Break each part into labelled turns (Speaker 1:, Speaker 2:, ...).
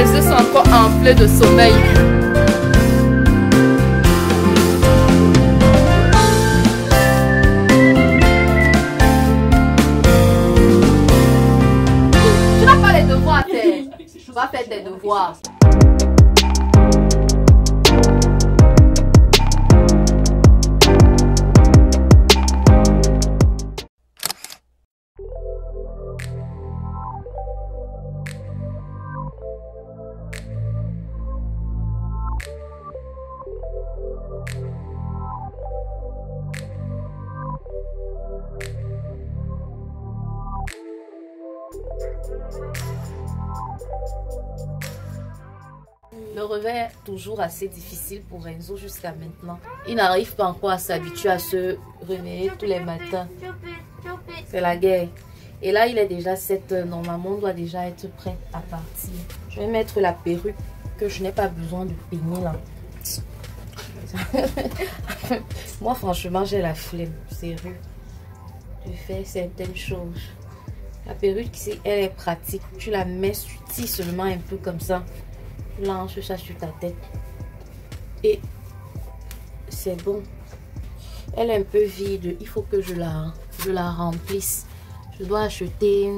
Speaker 1: les yeux sont encore enflés de sommeil. Tu n'as pas les devoirs à faire. Tu vas faire tes devoirs. Le réveil est toujours assez difficile pour Enzo jusqu'à maintenant. Il n'arrive pas encore à s'habituer à se réveiller tous les matins. C'est la guerre. Et là, il est déjà 7 h. Normalement, on doit déjà être prêt à partir. Je vais mettre la perruque que je n'ai pas besoin de peigner là. Moi, franchement, j'ai la flemme. Sérieux. Je fais certaines choses. La perruque ici, elle est pratique. Tu la mets, tu tires seulement un peu comme ça. Tu lances ça sur ta tête. Et c'est bon. Elle est un peu vide. Il faut que je la remplisse. Je dois acheter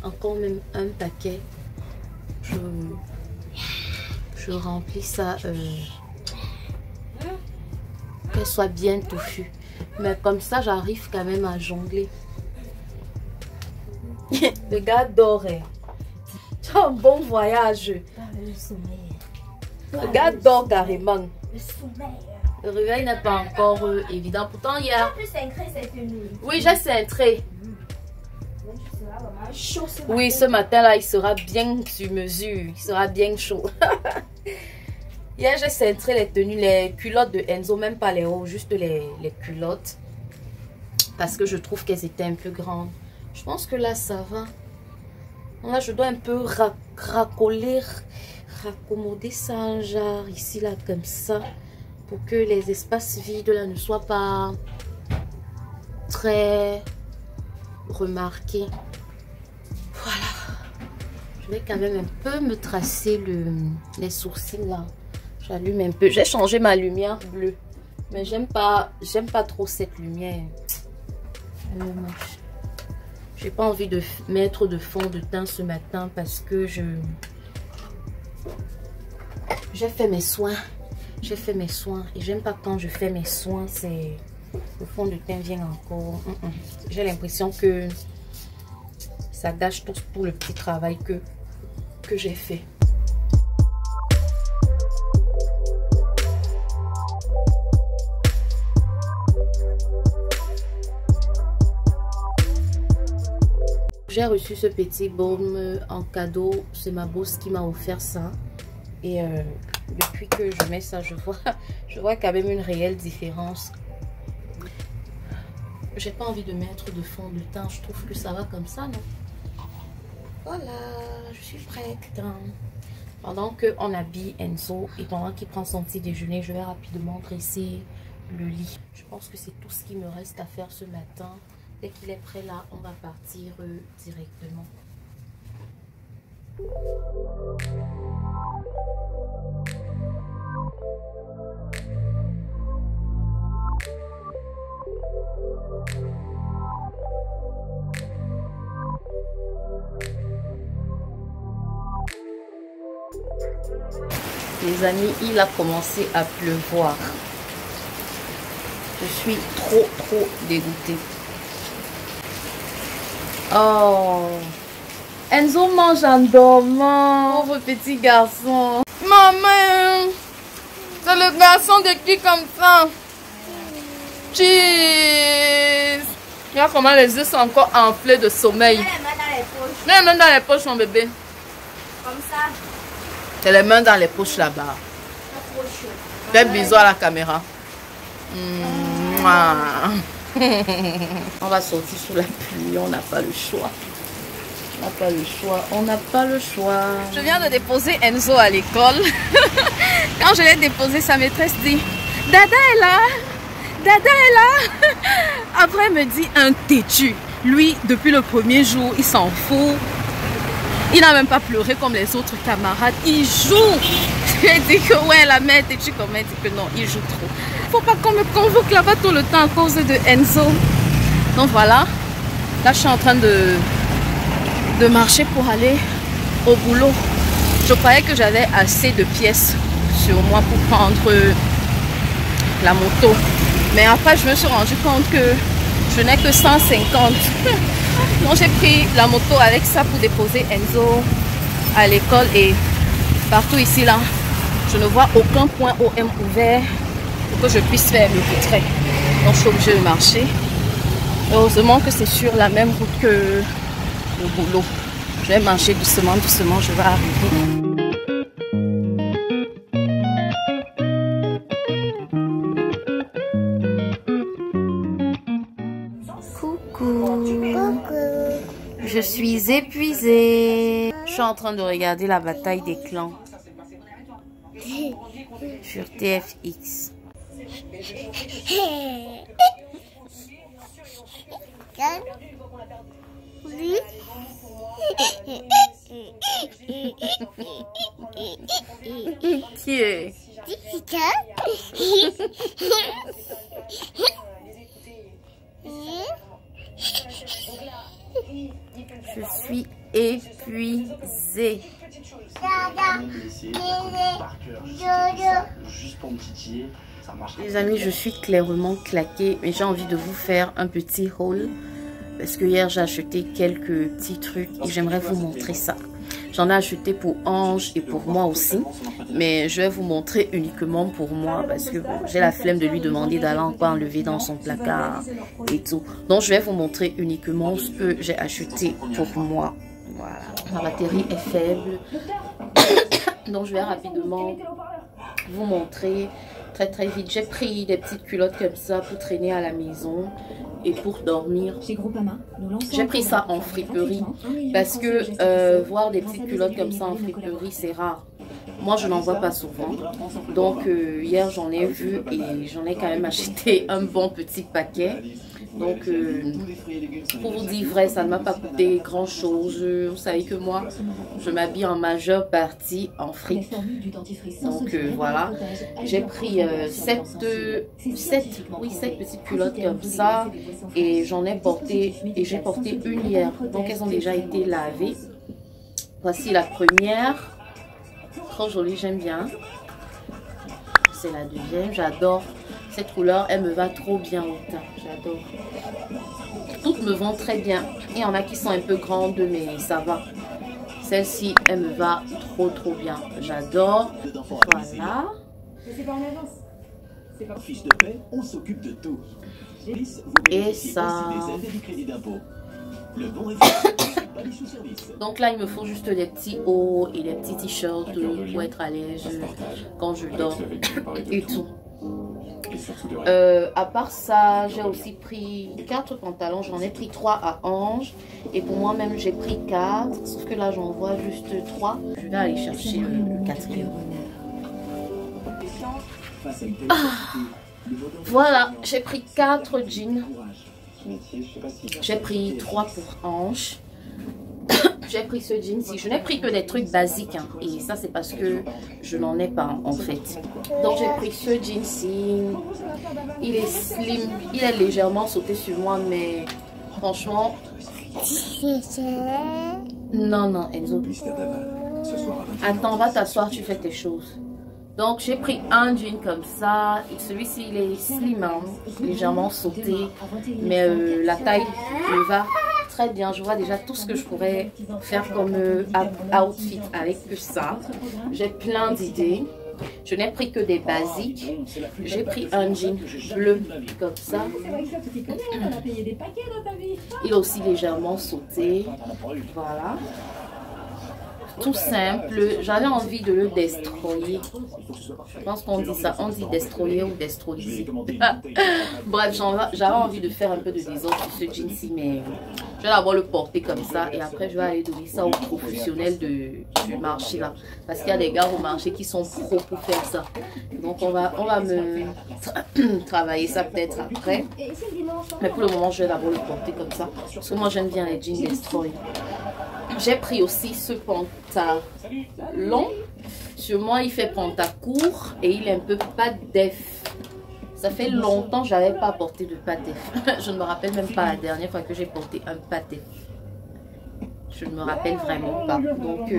Speaker 1: encore même un paquet. Je remplis ça. Qu'elle soit bien touffue. Mais comme ça, j'arrive quand même à jongler. Le gars dort. Tu as un bon voyage. Le gars dort carrément. Le réveil n'est pas encore évident. Pourtant, il y a... Oui, j'ai cintré. Oui, ce matin-là, il sera bien sur mesure. Il sera bien chaud. Hier, j'ai cintré les tenues, les culottes de Enzo. Même pas les hauts, juste les culottes. Parce que je trouve qu'elles étaient un peu grandes. Je pense que là, ça va. Là, je dois un peu raccommoder ça, genre ici, là, comme ça. Pour que les espaces vides, là, ne soient pas très remarqués. Voilà. Je vais quand même un peu me tracer les sourcils, là. J'allume un peu. J'ai changé ma lumière bleue. Mais j'aime pas trop cette lumière. Elle est moche. J'ai pas envie de mettre de fond de teint ce matin parce que j'ai fait mes soins. J'ai fait mes soins et j'aime pas quand je fais mes soins, c'est le fond de teint vient encore. J'ai l'impression que ça gâche tout pour le petit travail que j'ai fait. J'ai reçu ce petit baume en cadeau. C'est ma boss qui m'a offert ça. Et depuis que je mets ça, je vois quand même une réelle différence. J'ai pas envie de mettre de fond de teint. Je trouve que ça va comme ça, non? Voilà, je suis prête. Pendant qu'on habille Enzo et pendant qu'il prend son petit déjeuner, je vais rapidement dresser le lit. Je pense que c'est tout ce qui me reste à faire ce matin. Dès qu'il est prêt là, on va partir directement. Les amis, il a commencé à pleuvoir. Je suis trop dégoûtée. Oh, Enzo mange en dormant. Pauvre petit garçon. Maman, c'est le garçon de qui comme ça? Cheese. Regarde comment les yeux sont encore enflés de sommeil. Mets les mains dans les poches, mon bébé.
Speaker 2: Comme ça.
Speaker 1: C'est les mains dans les poches là-bas. Fais bisous à la caméra. On va sortir sous la pluie, on n'a pas le choix. On n'a pas le choix. Je viens de déposer Enzo à l'école. Quand je l'ai déposé, sa maîtresse dit Dada est là. Dada est là. Après, elle me dit un têtu. Lui, depuis le premier jour, il s'en fout. Il n'a même pas pleuré comme les autres camarades. Il joue. Tu as dit que ouais, la mère et tu comment dit que non, il joue trop. Faut pas qu'on me convoque là-bas tout le temps à cause de Enzo. Donc voilà. Là, je suis en train de marcher pour aller au boulot. Je croyais que j'avais assez de pièces sur moi pour prendre la moto. Mais après, je me suis rendu compte que je n'ai que 150. Donc j'ai pris la moto avec ça pour déposer Enzo à l'école. Et partout ici, là, je ne vois aucun point OM ouvert pour que je puisse faire le retrait. Donc je suis obligée de marcher. Heureusement que c'est sur la même route que le boulot. Je vais marcher doucement, doucement, je vais arriver. Je suis épuisée. Je suis en train de regarder la bataille des clans sur TFX. Qui est? Je suis épuisée. Les amis, je suis clairement claquée, mais j'ai envie de vous faire un petit haul parce que hier j'ai acheté quelques petits trucs et j'aimerais vous montrer ça. J'en ai acheté pour Ange et pour moi aussi, mais je vais vous montrer uniquement pour moi parce que bon, j'ai la flemme de lui demander d'aller encore enlever dans son placard et tout. Donc je vais vous montrer uniquement ce que j'ai acheté pour moi. Voilà, ma batterie est faible, donc je vais rapidement vous montrer très vite. J'ai pris des petites culottes comme ça pour traîner à la maison et pour dormir. J'ai pris ça en friperie parce que voir des petites culottes comme ça en friperie, c'est rare. Moi, je n'en vois pas souvent. Donc, hier, j'en ai vu et j'en ai quand même acheté un bon petit paquet. Donc, pour vous dire vrai, ça ne m'a pas coûté grand chose. Vous savez que moi, je m'habille en majeure partie en fripe. Donc, voilà. J'ai pris 7 petites culottes comme ça. Et j'en ai porté, et j'ai porté une hier. Donc, elles ont déjà été lavées. Voici la première. Trop jolie, j'aime bien. C'est la deuxième, j'adore. Cette couleur, elle me va trop bien au teint. J'adore. Toutes me vont très bien. Il y en a qui sont un peu grandes, mais ça va. Celle-ci, elle me va trop bien. J'adore. Voilà. Et ça. Donc là, il me faut juste des petits hauts et des petits t-shirts pour être à l'aise quand je dors et tout. À part ça, j'ai aussi pris 4 pantalons. J'en ai pris 3 à Ange. Et pour moi-même, j'ai pris 4. Sauf que là, j'en vois juste 3. Je vais aller chercher le 4e. Voilà, j'ai pris 4 jeans. J'ai pris 3 pour Ange. J'ai pris ce jean-ci. Je n'ai pris que des trucs basiques. Hein. Et ça, c'est parce que je n'en ai pas, en fait. Donc, j'ai pris ce jean-ci. Il est slim. Il est légèrement sauté sur moi, mais franchement... Non, Enzo. Attends, va t'asseoir, tu fais tes choses. Donc, j'ai pris un jean comme ça. Et celui-ci, il est slim, hein, légèrement sauté. Mais la taille me va très bien. Je vois déjà tout ce que je pourrais faire comme outfit avec ça. J'ai plein d'idées. Je n'ai pris que des basiques. J'ai pris un jean bleu comme ça. Il est aussi légèrement sauté. Voilà. Tout simple. J'avais envie de le destroyer. Je pense qu'on dit ça. On dit destroyer ou destroyer. Bref, j'avais envie de faire un peu de désordre sur ce jean-ci, mais je vais d'abord le porter comme ça et après je vais aller donner ça aux professionnels du marché là. Parce qu'il y a des gars au marché qui sont pros pour faire ça. Donc on va me travailler ça peut-être après. Mais pour le moment, je vais d'abord le porter comme ça. Parce que moi j'aime bien les jeans destroy. J'ai pris aussi ce pantalon. Sur moi, il fait pantacourt et il est un peu pas def. Ça fait longtemps que je n'avais pas porté de pas def. Je ne me rappelle même pas la dernière fois que j'ai porté un pas def. Je ne me rappelle vraiment pas. Donc,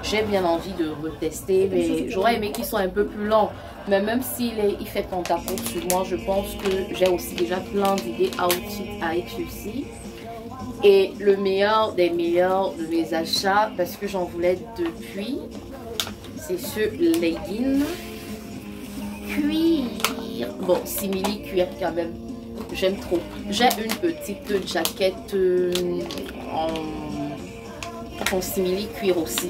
Speaker 1: j'ai bien envie de retester. Mais j'aurais aimé qu'il soit un peu plus long. Mais même s'il il fait pantacourt sur moi, je pense que j'ai aussi déjà plein d'idées outfit avec ceci. Et le meilleur des meilleurs de mes achats, parce que j'en voulais depuis, c'est ce legging cuir. Bon, simili cuir quand même. J'aime trop. J'ai une petite jaquette en simili cuir aussi.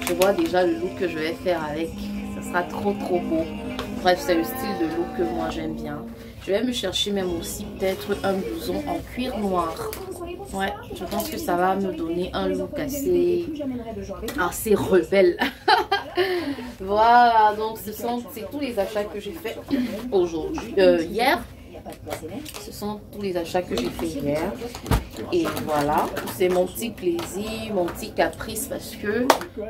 Speaker 1: Je vois déjà le look que je vais faire avec. Ça sera trop beau. Bref, c'est le style de look que moi j'aime bien. Je vais me chercher même aussi peut-être un blouson en cuir noir. Ouais, je pense que ça va me donner un look assez rebelle. Voilà, donc c'est tous les achats que j'ai fait aujourd'hui, hier. Ce sont tous les achats que j'ai fait hier. Et voilà, c'est mon petit plaisir, mon petit caprice parce que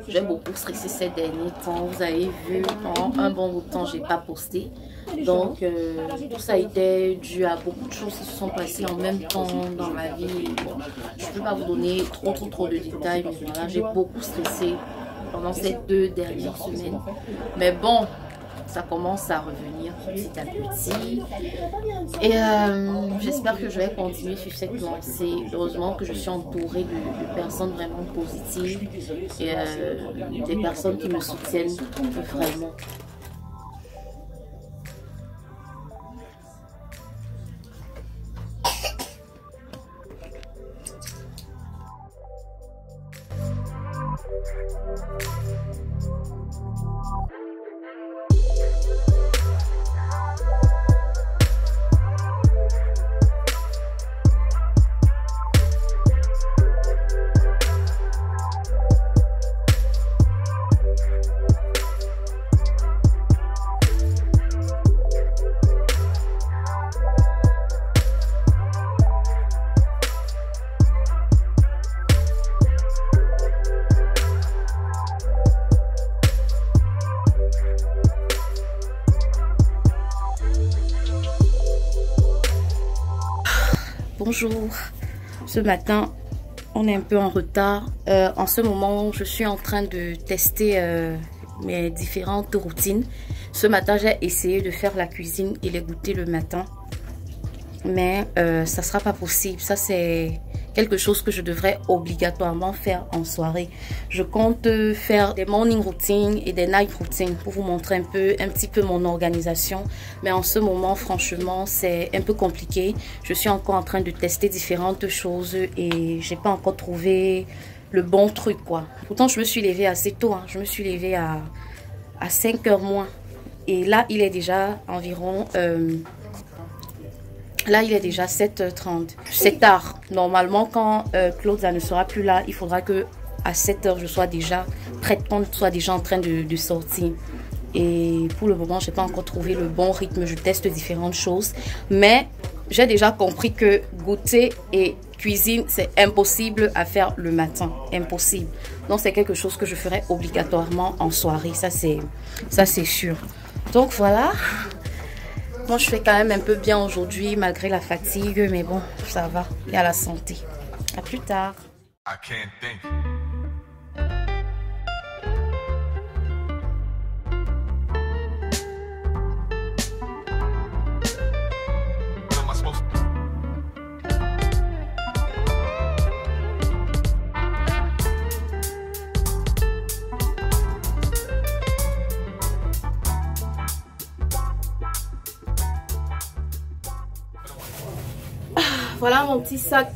Speaker 1: j'ai beaucoup stressé ces derniers temps. Vous avez vu, pendant un bon bout de temps, j'ai pas posté. Donc, tout ça a été dû à beaucoup de choses qui se sont passées en même temps dans ma vie. Bon, je ne peux pas vous donner trop de détails, mais voilà, j'ai beaucoup stressé pendant ces 2 dernières semaines. Mais bon, ça commence à revenir petit à petit. Et j'espère que je vais continuer sur cette lancée. Heureusement que je suis entourée de personnes vraiment positives et des personnes qui me soutiennent vraiment. Bonjour, ce matin on est un peu en retard. En ce moment je suis en train de tester mes différentes routines. Ce matin j'ai essayé de faire la cuisine et les goûter le matin, mais ça sera pas possible. Ça c'est quelque chose que je devrais obligatoirement faire en soirée. Je compte faire des morning routines et des night routines pour vous montrer un petit peu mon organisation. Mais en ce moment, franchement, c'est un peu compliqué. Je suis encore en train de tester différentes choses et j'ai pas encore trouvé le bon truc, quoi. Pourtant, je me suis levée assez tôt. Hein. Je me suis levée à 5 h moins. Et là, il est déjà environ... Là, il est déjà 7h30. C'est tard. Normalement, quand Claude ne sera plus là, il faudra que à 7 h, je sois déjà prête, qu'on soit déjà en train de sortir. Et pour le moment, je n'ai pas encore trouvé le bon rythme. Je teste différentes choses. Mais j'ai déjà compris que goûter et cuisine, c'est impossible à faire le matin. Impossible. Donc, c'est quelque chose que je ferai obligatoirement en soirée. Ça, c'est sûr. Donc, voilà. Moi, je fais quand même un peu bien aujourd'hui, malgré la fatigue, mais bon, ça va. Et à la santé. À plus tard. Voilà mon petit sac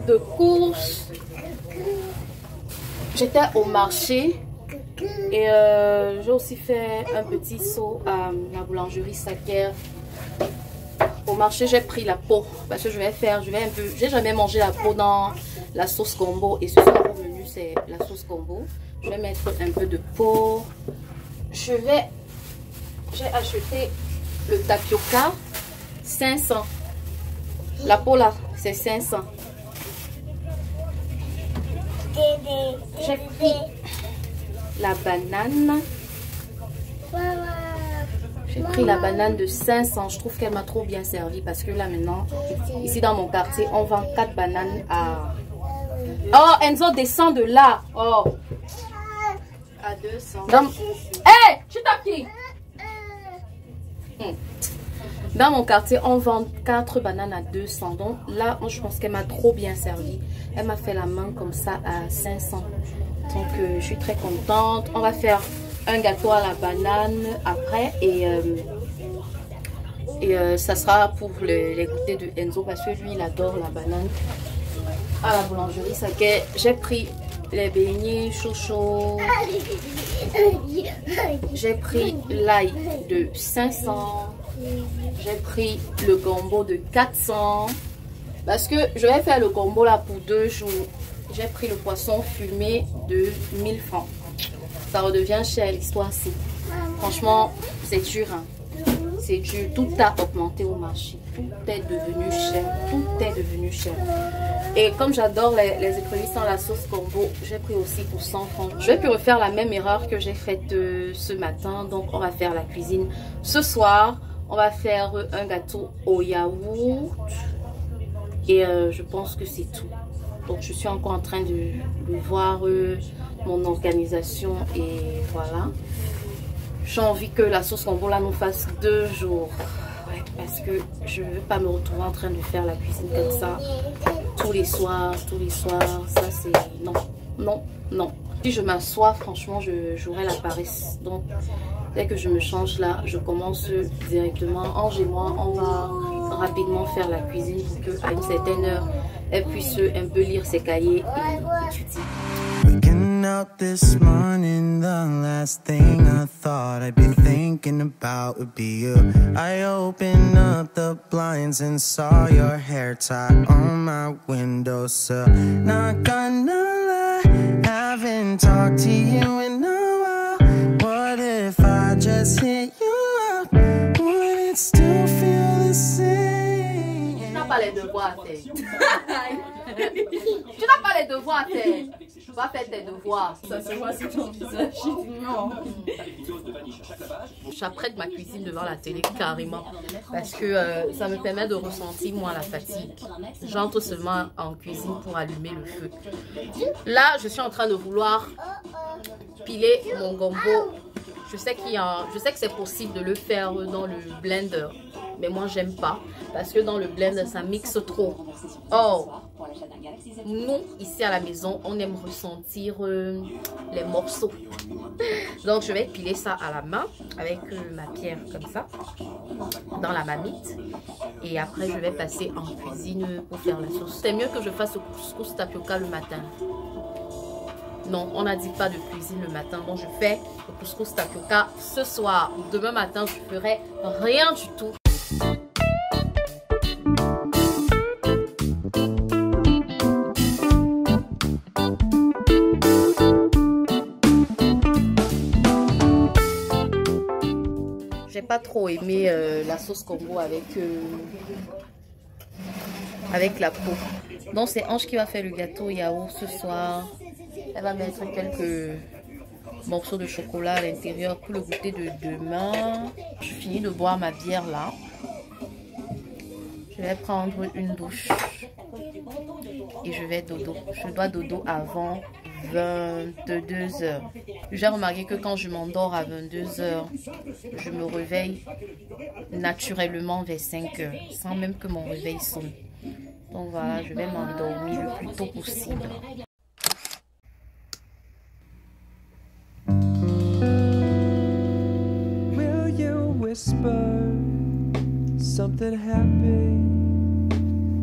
Speaker 1: de courses. J'étais au marché et j'ai aussi fait un petit saut à la boulangerie Saker. Au marché, j'ai pris la peau parce que j'ai jamais mangé la peau dans la sauce combo et ce soir au menu c'est la sauce combo. Je vais mettre un peu de peau. J'ai acheté le tapioca 500. La peau là, c'est 500. j'ai pris la banane. J'ai pris la banane de 500. Je trouve qu'elle m'a trop bien servi parce que là maintenant, ici dans mon quartier, on vend 4 bananes à... Oh, Enzo, descend de là. Oh. À 200. Hé, tu tapes qui? Dans mon quartier, on vend 4 bananes à 200. Donc là, je pense qu'elle m'a trop bien servi. Elle m'a fait la main comme ça à 500. Donc je suis très contente. On va faire un gâteau à la banane après. Et ça sera pour les goûters de Enzo parce que lui, il adore la banane. À la boulangerie, c'est que j'ai pris les beignets chaud. J'ai pris l'ail de 500. J'ai pris le gombo de 400 parce que je vais faire le gombo là pour 2 jours. J'ai pris le poisson fumé de 1000 francs. Ça redevient cher l'histoire-ci. Franchement, c'est dur. Hein. C'est dur. Tout a augmenté au marché. Tout est devenu cher. Tout est devenu cher. Et comme j'adore les écrevisses sans la sauce gombo, j'ai pris aussi pour 100 francs. Je vais plus refaire la même erreur que j'ai faite ce matin. Donc, on va faire la cuisine ce soir. On va faire un gâteau au yaourt. Et je pense que c'est tout. Donc, je suis encore en train de voir mon organisation. Et voilà. J'ai envie que la sauce gombo là nous fasse 2 jours. Ouais, parce que je ne veux pas me retrouver en train de faire la cuisine comme ça. Tous les soirs. Ça, c'est... Non, non, non. Si je m'assois, franchement, j'aurai la paresse. Donc, dès que je me change là, je commence directement. Ange et moi, on va rapidement faire la cuisine pour qu'à une certaine heure, elle puisse un peu lire ses cahiers et étudier.
Speaker 2: Waking up this morning, the last thing I thought I'd be thinking about would be you. I opened up the blinds and saw your hair tie on my windowsill. Not gonna lie, haven't talked to you in a while. What if I just hit you up? Would it still feel the same?
Speaker 1: Tu n'as pas les devoirs à faire. Tu n'as pas les devoirs à faire. Tu vas faire tes devoirs.
Speaker 3: Ça se voit sur ton visage. Non.
Speaker 1: J'apprête ma cuisine devant la télé carrément parce que ça me permet de ressentir moi la fatigue. J'entre seulement en cuisine pour allumer le feu. Là, je suis en train de vouloir piler mon gombo. Je sais que c'est possible de le faire dans le blender, mais moi j'aime pas parce que dans le blender ça mixe trop. Oh, nous ici à la maison on aime ressentir les morceaux. Donc je vais piler ça à la main avec ma pierre comme ça dans la marmite et après je vais passer en cuisine pour faire la sauce. C'est mieux que je fasse le couscous tapioca le matin. Non, on n'a dit pas de cuisine le matin. Donc, je fais le couscous tapioca ce soir. Demain matin, je ferai rien du tout. J'ai pas trop aimé la sauce gombo avec la peau. Donc, c'est Ange qui va faire le gâteau yaourt ce soir. Elle va mettre quelques morceaux de chocolat à l'intérieur pour le goûter de demain. Je finis de boire ma bière là. Je vais prendre une douche. Et je vais dodo. Je dois dodo avant 22 h. J'ai remarqué que quand je m'endors à 22 h, je me réveille naturellement vers 5 h. Sans même que mon réveil sonne. Donc voilà, je vais m'endormir le plus tôt possible.
Speaker 4: Whisper something happy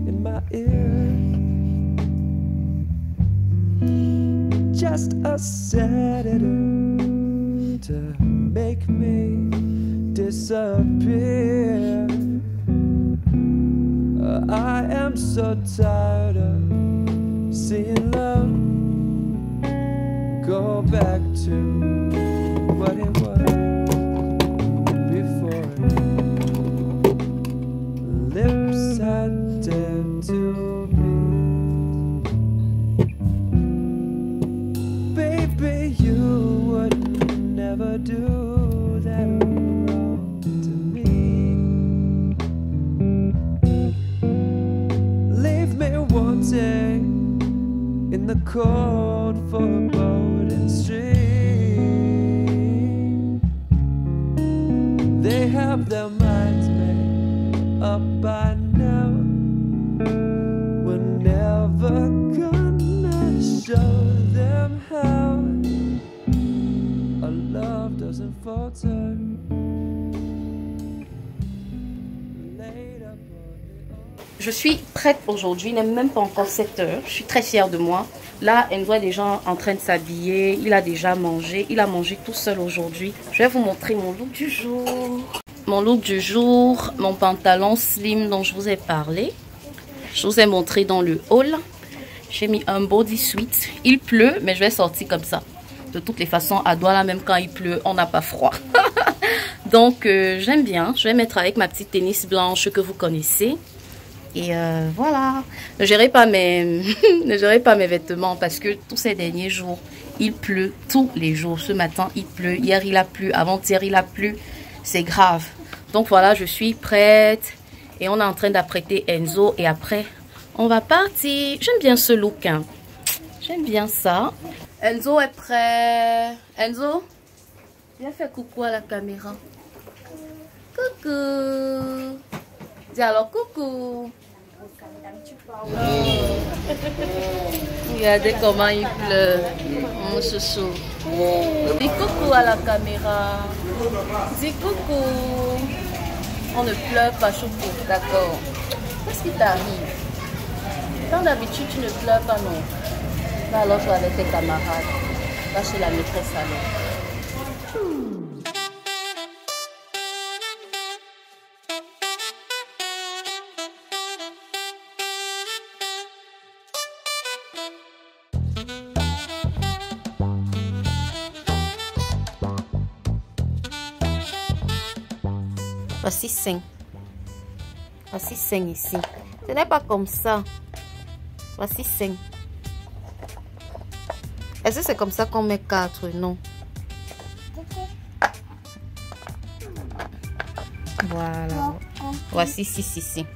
Speaker 4: in my ear. Just a sedative to make me disappear. I am so tired of seeing love go back to what it was. Lips I dare to be. never do that wrong to me. Leave me wanting in the cold foreboding stream. They have their minds made up by now. We're never gonna show them how our love doesn't falter. Laid up on the
Speaker 1: Je suis prête aujourd'hui, il n'est même pas encore 7 heures. Je suis très fière de moi. Là, Enzo est déjà en train de s'habiller. Il a déjà mangé. Il a mangé tout seul aujourd'hui. Je vais vous montrer mon look du jour. Mon look du jour, mon pantalon slim dont je vous ai parlé. Je vous ai montré dans le haul. J'ai mis un bodysuit. Il pleut, mais je vais sortir comme ça. De toutes les façons, à Douala, même quand il pleut, on n'a pas froid. Donc, j'aime bien. Je vais mettre avec ma petite tennis blanche que vous connaissez. Et voilà. Ne gérez pas mes vêtements parce que tous ces derniers jours, il pleut tous les jours. Ce matin, il pleut. Hier, il a plu. Avant-hier, il a plu. C'est grave. Donc voilà, je suis prête. Et on est en train d'apprêter Enzo. Et après, on va partir. J'aime bien ce look. Hein. J'aime bien ça. Enzo est prêt. Enzo, viens faire coucou à la caméra. Coucou. Dis alors coucou. Regardez comment il pleure. Mon chouchou. Dis coucou à la caméra. Dis coucou. On ne pleure pas, choucou. D'accord. Qu'est-ce qui t'arrive? Quand d'habitude tu ne pleures pas, non? Va alors toi avec tes camarades. Va chez la maîtresse alors. Voici 5. Voici 5 ici. Ce n'est pas comme ça. Voici 5. Est-ce que c'est comme ça qu'on met 4? Non. Voilà. Voici 6 ici.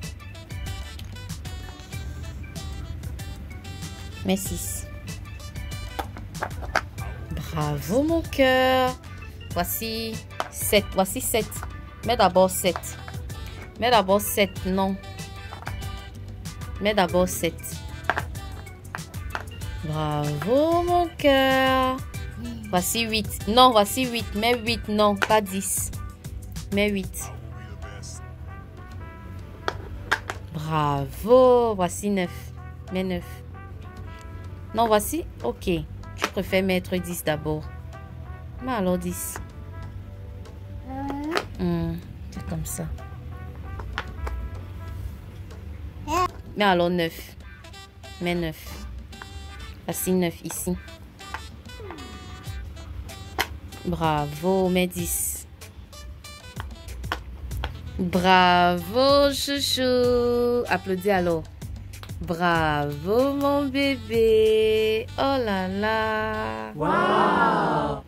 Speaker 1: Mets 6. Bravo mon cœur. Voici 7. Voici 7. Mets d'abord 7. Mets d'abord 7. Non. Mets d'abord 7. Bravo mon cœur. Voici 8. Non, voici 8. Mets 8. Non, pas 10. Mets 8. Bravo. Voici 9. Mets 9. Non, voici. Ok. Tu préfères mettre 10 d'abord. Mais alors 10. C'est comme ça. Mais alors 9. Mets 9. Voici 9 ici. Bravo, mets 10. Bravo, chouchou. Applaudis alors. Bravo, mon bébé. Oh là là. Wow.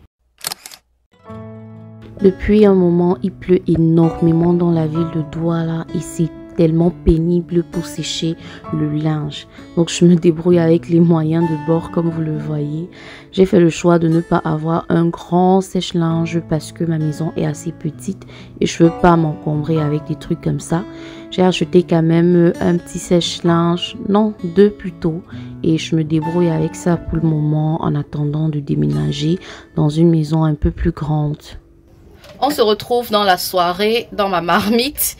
Speaker 1: Depuis un moment, il pleut énormément dans la ville de Douala et c'est tellement pénible pour sécher le linge. Donc je me débrouille avec les moyens de bord comme vous le voyez. J'ai fait le choix de ne pas avoir un grand sèche-linge parce que ma maison est assez petite et je veux pas m'encombrer avec des trucs comme ça. J'ai acheté quand même un petit sèche-linge, non 2 plutôt, et je me débrouille avec ça pour le moment en attendant de déménager dans une maison un peu plus grande. On se retrouve dans la soirée, dans ma marmite.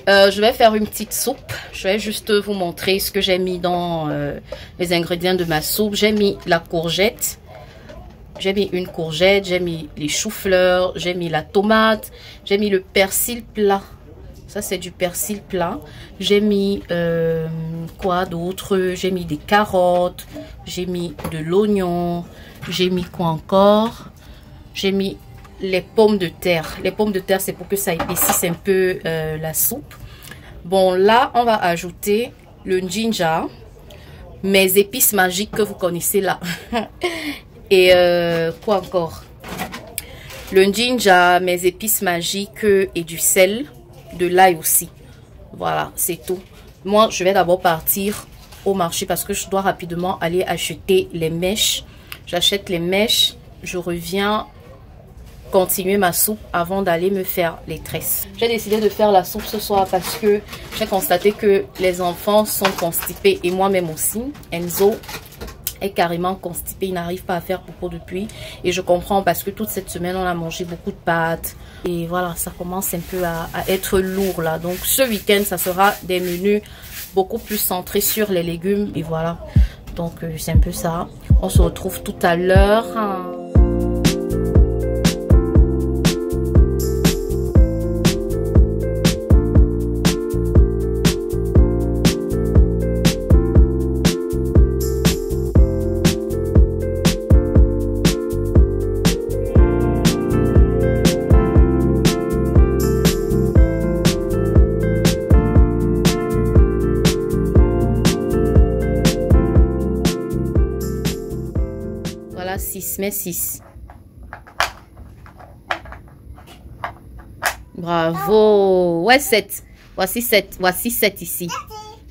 Speaker 1: Je vais faire une petite soupe. Je vais juste vous montrer ce que j'ai mis dans les ingrédients de ma soupe. J'ai mis la courgette. J'ai mis une courgette. J'ai mis les choux-fleurs. J'ai mis la tomate. J'ai mis le persil plat. Ça, c'est du persil plat. J'ai mis quoi d'autre? J'ai mis des carottes. J'ai mis de l'oignon. J'ai mis quoi encore? J'ai mis les pommes de terre. Les pommes de terre, c'est pour que ça épaississe un peu la soupe. Bon, là, on va ajouter le ginger, mes épices magiques que vous connaissez là. Et quoi encore? le ginger, mes épices magiques et du sel, de l'ail aussi. Voilà, c'est tout. Moi, je vais d'abord partir au marché parce que je dois rapidement aller acheter les mèches. J'achète les mèches, je reviens continuer ma soupe avant d'aller me faire les tresses. J'ai décidé de faire la soupe ce soir parce que j'ai constaté que les enfants sont constipés et moi-même aussi. Enzo est carrément constipé, il n'arrive pas à faire popo depuis et je comprends parce que toute cette semaine on a mangé beaucoup de pâtes et voilà, ça commence un peu à être lourd là. Donc ce week-end ça sera des menus beaucoup plus centrés sur les légumes et voilà. Donc c'est un peu ça. On se retrouve tout à l'heure. Voilà 6, mais 6. Bravo. Ouais, 7. Voici 7. Voici 7 ici.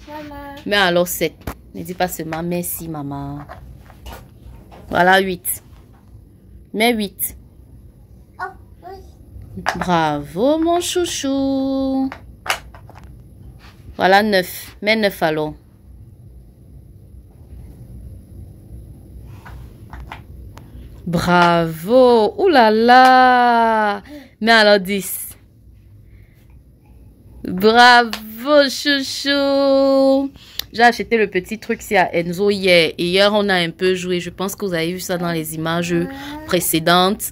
Speaker 1: Maman. Mais alors 7. Ne dis pas seulement merci, maman. Voilà 8. Mais 8. Oh, oui. Bravo, mon chouchou. Voilà 9. Mais 9 alors. Bravo. Ouh là là. Mais alors 10. Bravo, chouchou. J'ai acheté le petit truc ici à Enzo hier. Et hier, on a un peu joué. Je pense que vous avez vu ça dans les images précédentes.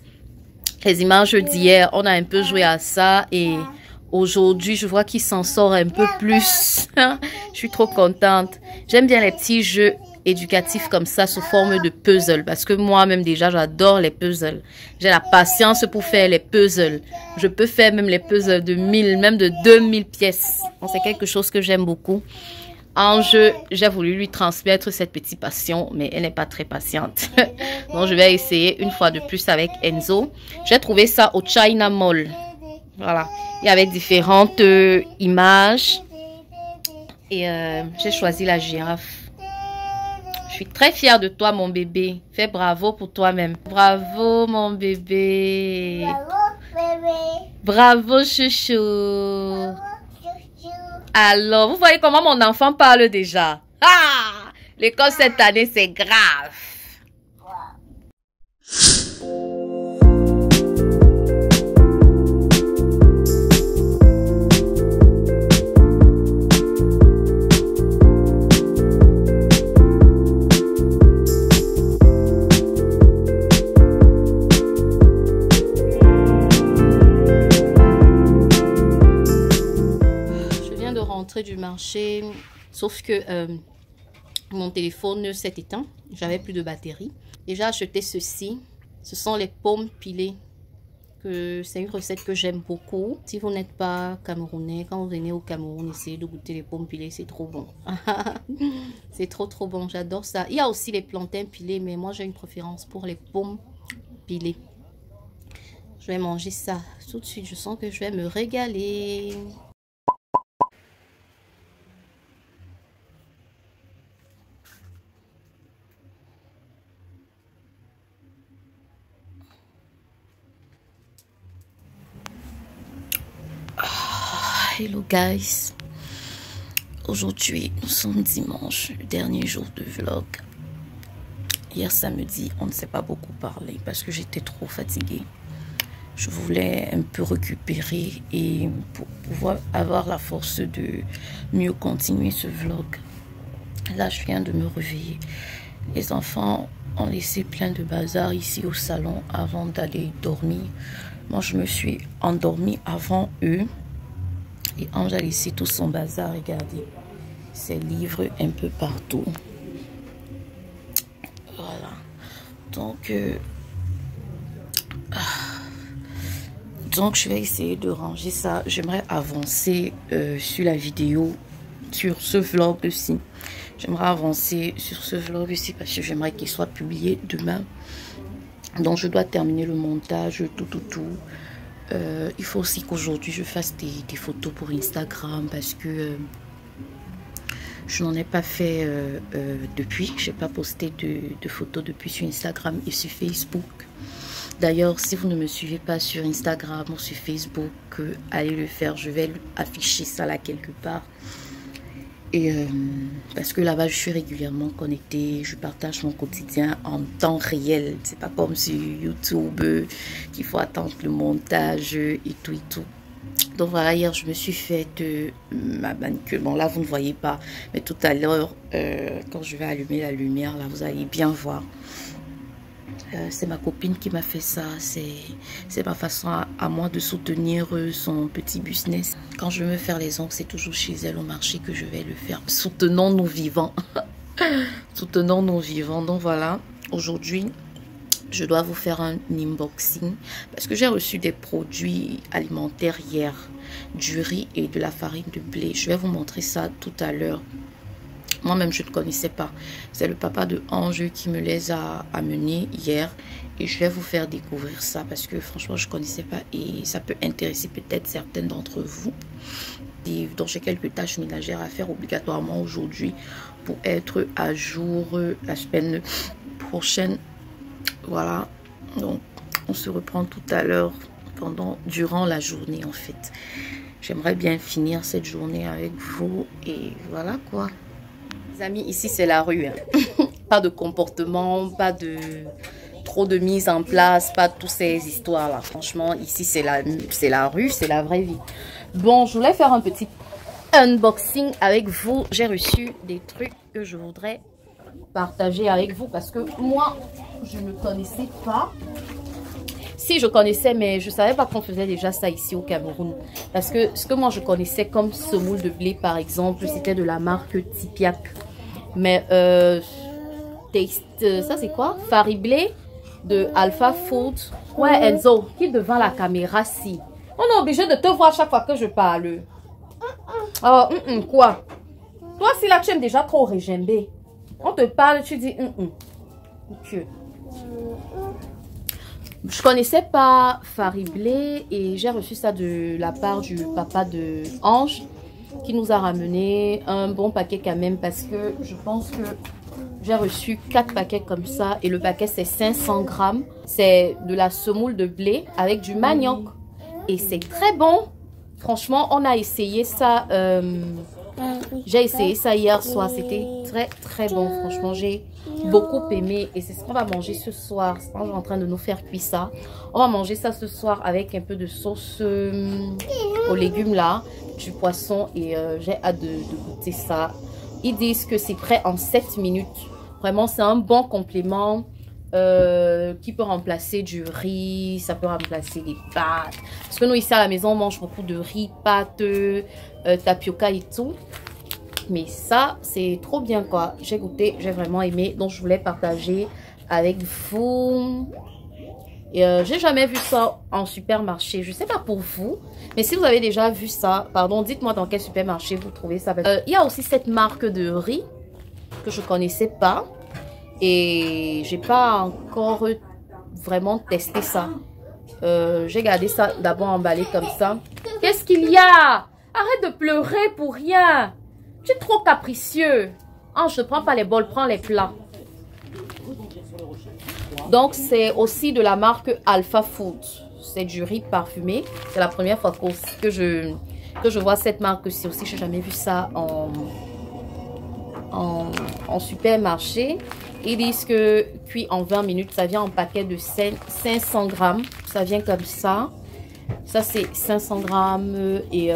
Speaker 1: Les images d'hier, on a un peu joué à ça. Et aujourd'hui, je vois qu'il s'en sort un peu plus. Je suis trop contente. J'aime bien les petits jeux éducatifs comme ça sous forme de puzzle parce que moi-même déjà j'adore les puzzles. J'ai la patience pour faire les puzzles. Je peux faire même les puzzles de 1000, même de 2000 pièces. C'est quelque chose que j'aime beaucoup. Ange, j'ai voulu lui transmettre cette petite passion, mais elle n'est pas très patiente. Donc je vais essayer une fois de plus avec Enzo. J'ai trouvé ça au China Mall. Voilà. Il y avait différentes images. Et j'ai choisi la girafe. Je suis très fière de toi, mon bébé. Fais bravo pour toi-même. Bravo, mon bébé.
Speaker 5: Bravo, bébé.
Speaker 1: Bravo, chouchou.
Speaker 5: Bravo, chouchou.
Speaker 1: Alors, vous voyez comment mon enfant parle déjà? Ah! L'école cette année, c'est grave. Du marché, sauf que mon téléphone s'est éteint, j'avais plus de batterie et j'ai acheté ceci. Ce sont les pommes pilées, que c'est une recette que j'aime beaucoup. Si vous n'êtes pas camerounais, quand vous venez au Cameroun, essayez de goûter les pommes pilées, c'est trop bon. C'est trop bon, j'adore ça. Il y a aussi les plantains pilés, mais moi j'ai une préférence pour les pommes pilées. Je vais manger ça tout de suite, je sens que je vais me régaler. Hello guys, aujourd'hui nous sommes dimanche, dernier jour de vlog. Hier samedi on ne s'est pas beaucoup parlé parce que j'étais trop fatiguée. Je voulais un peu récupérer et pour pouvoir avoir la force de mieux continuer ce vlog. Là je viens de me réveiller. Les enfants ont laissé plein de bazar ici au salon avant d'aller dormir. Moi je me suis endormie avant eux. Et Ange a laissé tout son bazar, regardez, ses livres un peu partout. Voilà. Donc je vais essayer de ranger ça. J'aimerais avancer sur la vidéo, sur ce vlog aussi. J'aimerais avancer sur ce vlog aussi parce que j'aimerais qu'il soit publié demain. Donc je dois terminer le montage, tout. Il faut aussi qu'aujourd'hui je fasse des photos pour Instagram parce que je n'en ai pas fait depuis. Je n'ai pas posté de photos depuis sur Instagram et sur Facebook. D'ailleurs, si vous ne me suivez pas sur Instagram ou sur Facebook, allez le faire. Je vais afficher ça là quelque part. Et parce que là-bas, je suis régulièrement connectée. Je partage mon quotidien en temps réel. C'est pas comme sur YouTube qu'il faut attendre le montage et tout. Donc voilà, hier, je me suis fait ma manicure. Bon, là, vous ne voyez pas. Mais tout à l'heure, quand je vais allumer la lumière, là, vous allez bien voir. C'est ma copine qui m'a fait ça. C'est ma façon à moi de soutenir son petit business. Quand je veux me faire les ongles, c'est toujours chez elle au marché que je vais le faire. Soutenons nos vivants. Soutenons nos vivants. Donc voilà, aujourd'hui, je dois vous faire un unboxing parce que j'ai reçu des produits alimentaires hier, du riz et de la farine de blé. Je vais vous montrer ça tout à l'heure. Moi-même, je ne connaissais pas. C'est le papa de Ange qui me les a amenés hier. Et je vais vous faire découvrir ça parce que franchement, je ne connaissais pas. Et ça peut intéresser peut-être certaines d'entre vous. Et donc, j'ai quelques tâches ménagères à faire obligatoirement aujourd'hui pour être à jour la semaine prochaine. Voilà. Donc, on se reprend tout à l'heure durant la journée en fait. J'aimerais bien finir cette journée avec vous. Et voilà quoi. Les amis, ici c'est la rue. Hein. Pas de comportement, pas de trop de mise en place, pas toutes ces histoires là. Franchement, ici c'est la rue, c'est la vraie vie. Bon, je voulais faire un petit unboxing avec vous. J'ai reçu des trucs que je voudrais partager avec vous parce que moi, je ne connaissais pas. Si, je connaissais, mais je ne savais pas qu'on faisait déjà ça ici au Cameroun. Parce que ce que moi, je connaissais comme semoule de blé, par exemple, c'était de la marque Tipiak. Mais, ça, c'est quoi? Fariblé de Alpha Food. Ouais, Enzo, qui devant la caméra, si. On est obligé de te voir chaque fois que je parle. Oh, quoi? Toi, si là, tu aimes déjà trop régembé. On te parle, tu dis Ok. Je connaissais pas Fariblé et j'ai reçu ça de la part du papa de Ange qui nous a ramené un bon paquet quand même parce que je pense que j'ai reçu 4 paquets comme ça et le paquet c'est 500 grammes. C'est de la semoule de blé avec du manioc et c'est très bon. Franchement, on a essayé ça. J'ai essayé ça hier soir. C'était très bon. Franchement, j'ai beaucoup aimé. Et c'est ce qu'on va manger ce soir. On est en train de nous faire cuire ça. On va manger ça ce soir avec un peu de sauce aux légumes là. Du poisson. Et j'ai hâte de goûter ça. Ils disent que c'est prêt en 7 minutes. Vraiment, c'est un bon complément. Qui peut remplacer du riz, ça peut remplacer les pâtes. Parce que nous ici à la maison on mange beaucoup de riz, pâtes, tapioca et tout. Mais ça c'est trop bien quoi. J'ai goûté, j'ai vraiment aimé. Donc je voulais partager avec vous. Et j'ai jamais vu ça en supermarché. Je sais pas pour vous, mais si vous avez déjà vu ça, pardon, dites-moi dans quel supermarché vous trouvez ça. Il y a aussi cette marque de riz que je connaissais pas. Et j'ai pas encore vraiment testé ça. J'ai gardé ça d'abord emballé comme ça. Qu'est-ce qu'il y a? Arrête de pleurer pour rien. Tu es trop capricieux. Ah, je ne prends pas les bols, prends les plats. Donc c'est aussi de la marque Alpha Food. C'est du riz parfumé. C'est la première fois que je vois cette marque-ci aussi. Je n'ai jamais vu ça en supermarché. Ils disent que cuit en 20 minutes, ça vient en paquet de 500 grammes. Ça vient comme ça. Ça, c'est 500 grammes et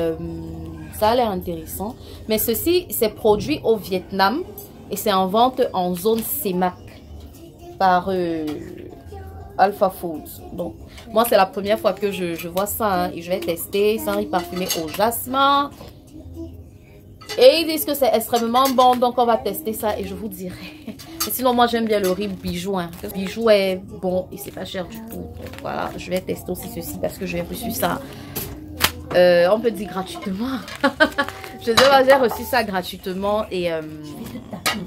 Speaker 1: ça a l'air intéressant. Mais ceci, c'est produit au Vietnam et c'est en vente en zone CEMAC par Alpha Foods. Donc, moi, c'est la première fois que je vois ça hein, et je vais tester. C'est un riz parfumé au jasmin. Et ils disent que c'est extrêmement bon, donc on va tester ça et je vous dirai. Et sinon, moi j'aime bien le riz bijou. Hein. Le bijou est bon et c'est pas cher du tout. Donc voilà, je vais tester aussi ceci parce que j'ai reçu ça. On peut dire gratuitement. J'ai reçu ça gratuitement et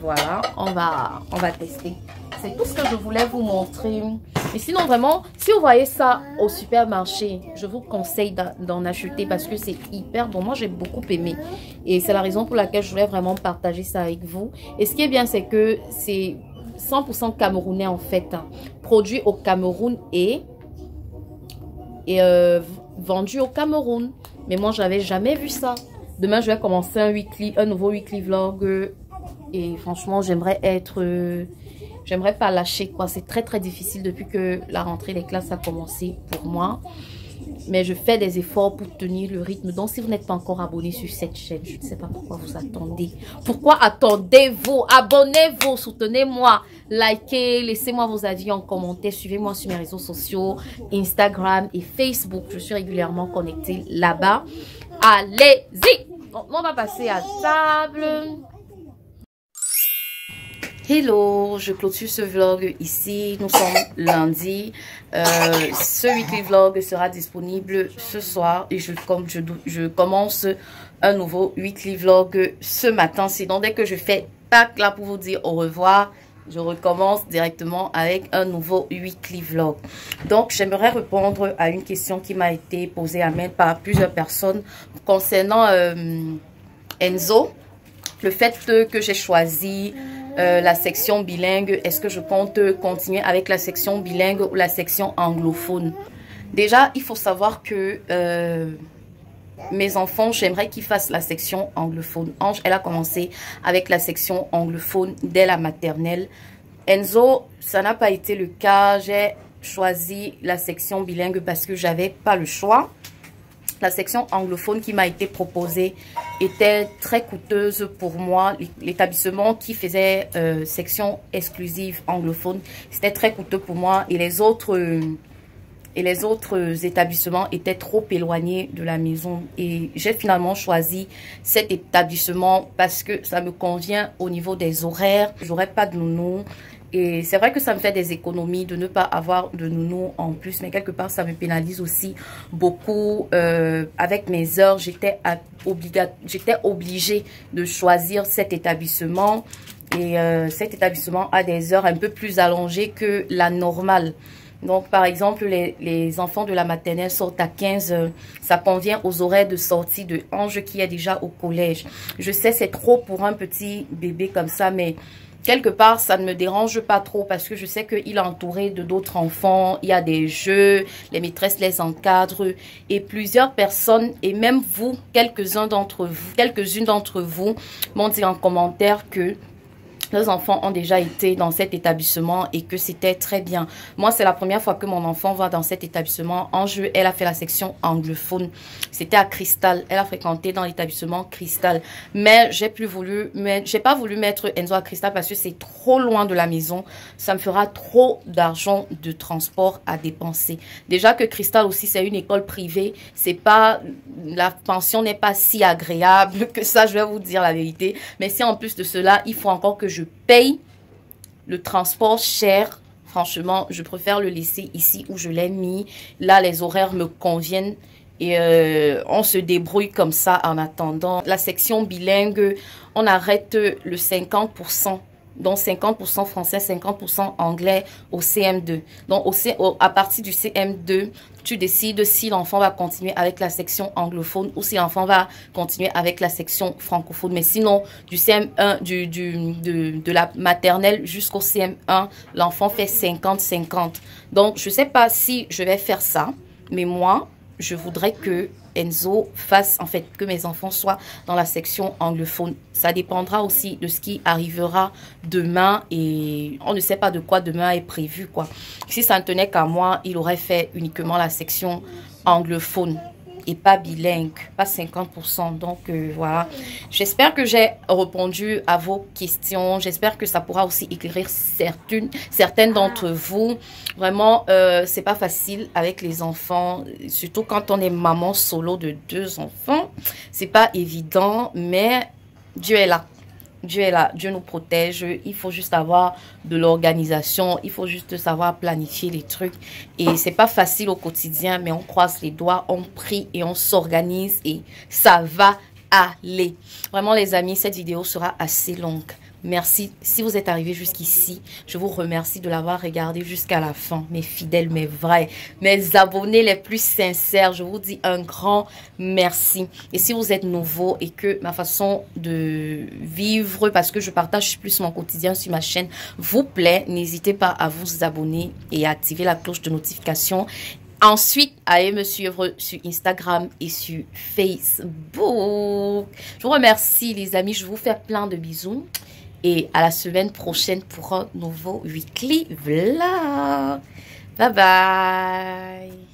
Speaker 1: voilà, on va tester c'est tout ce que je voulais vous montrer. Et sinon, vraiment, si vous voyez ça au supermarché, je vous conseille d'en acheter parce que c'est hyper bon. Moi, j'ai beaucoup aimé. Et c'est la raison pour laquelle je voulais vraiment partager ça avec vous. Et ce qui est bien, c'est que c'est 100% camerounais en fait. Hein. Produit au Cameroun et vendu au Cameroun. Mais moi, j'avais jamais vu ça. Demain, je vais commencer un nouveau weekly vlog. Et franchement, j'aimerais pas lâcher quoi. C'est très très difficile depuis que la rentrée des classes a commencé pour moi. Mais je fais des efforts pour tenir le rythme. Donc, si vous n'êtes pas encore abonné sur cette chaîne, je ne sais pas pourquoi vous attendez. Pourquoi attendez-vous? Abonnez-vous, soutenez-moi, likez, laissez-moi vos avis en commentaire. Suivez-moi sur mes réseaux sociaux, Instagram et Facebook. Je suis régulièrement connectée là-bas. Allez-y! On va passer à table. Hello, je clôture ce vlog ici. Nous sommes lundi. Ce weekly vlog sera disponible ce soir et je commence un nouveau weekly vlog ce matin. Sinon, dès que je fais Pâques là pour vous dire au revoir, je recommence directement avec un nouveau weekly vlog. Donc, j'aimerais répondre à une question qui m'a été posée à main par plusieurs personnes concernant Enzo. Le fait que j'ai choisi la section bilingue, est-ce que je compte continuer avec la section bilingue ou la section anglophone? Déjà, il faut savoir que mes enfants, j'aimerais qu'ils fassent la section anglophone. Ange, elle a commencé avec la section anglophone dès la maternelle. Enzo, ça n'a pas été le cas. J'ai choisi la section bilingue parce que j'avais pas le choix. La section anglophone qui m'a été proposée était très coûteuse pour moi. L'établissement qui faisait section exclusive anglophone, c'était très coûteux pour moi. Et les autres établissements étaient trop éloignés de la maison. Et j'ai finalement choisi cet établissement parce que ça me convient au niveau des horaires. J'aurais pas de nounou. Et c'est vrai que ça me fait des économies de ne pas avoir de nounou en plus. Mais quelque part, ça me pénalise aussi beaucoup. Avec mes heures, j'étais obligée de choisir cet établissement. Et cet établissement a des heures un peu plus allongées que la normale. Donc, par exemple, les enfants de la maternelle sortent à 15 heures. Ça convient aux horaires de sortie de Ange qui est déjà au collège. Je sais, c'est trop pour un petit bébé comme ça, mais quelque part, ça ne me dérange pas trop parce que je sais qu'il est entouré de d'autres enfants. Il y a des jeux, les maîtresses les encadrent et plusieurs personnes, et même vous, quelques-unes d'entre vous m'ont dit en commentaire que leurs enfants ont déjà été dans cet établissement et que c'était très bien. Moi, c'est la première fois que mon enfant va dans cet établissement. Ange, elle a fait la section anglophone. C'était à Cristal. Elle a fréquenté dans l'établissement Cristal. Mais j'ai pas voulu mettre Enzo à Cristal parce que c'est trop loin de la maison. Ça me fera trop d'argent de transport à dépenser. Déjà que Cristal aussi, c'est une école privée. La pension n'est pas si agréable que ça, je vais vous dire la vérité. Mais si en plus de cela, il faut encore que je paye le transport cher, franchement, je préfère le laisser ici où je l'ai mis. Là, les horaires me conviennent et on se débrouille comme ça en attendant. La section bilingue, on arrête le 50%. Donc 50% français, 50% anglais au CM2. Donc à partir du CM2, tu décides si l'enfant va continuer avec la section anglophone ou si l'enfant va continuer avec la section francophone. Mais sinon, du CM1, de la maternelle jusqu'au CM1, l'enfant fait 50-50. Donc je ne sais pas si je vais faire ça, mais moi, je voudrais que Enzo fasse, en fait, que mes enfants soient dans la section anglophone. Ça dépendra aussi de ce qui arrivera demain et on ne sait pas de quoi demain est prévu, quoi. Si ça ne tenait qu'à moi, il aurait fait uniquement la section anglophone et pas bilingue, pas 50%. Donc voilà, j'espère que j'ai répondu à vos questions. J'espère que ça pourra aussi éclairer certaines d'entre vous. Vraiment, c'est pas facile avec les enfants, surtout quand on est maman solo de 2 enfants. C'est pas évident, mais Dieu est là. Dieu est là, Dieu nous protège. Il faut juste avoir de l'organisation, il faut juste savoir planifier les trucs. Et c'est pas facile au quotidien, mais on croise les doigts, on prie et on s'organise et ça va aller. Vraiment les amis, cette vidéo sera assez longue Merci. Si vous êtes arrivé jusqu'ici, je vous remercie de l'avoir regardé jusqu'à la fin. Mes fidèles, mes vrais, mes abonnés les plus sincères, je vous dis un grand merci. Et si vous êtes nouveau et que ma façon de vivre, parce que je partage plus mon quotidien sur ma chaîne, vous plaît, n'hésitez pas à vous abonner et à activer la cloche de notification. Ensuite, allez me suivre sur Instagram et sur Facebook. Je vous remercie les amis, je vous fais plein de bisous. Et à la semaine prochaine pour un nouveau weekly vlog. Bye bye.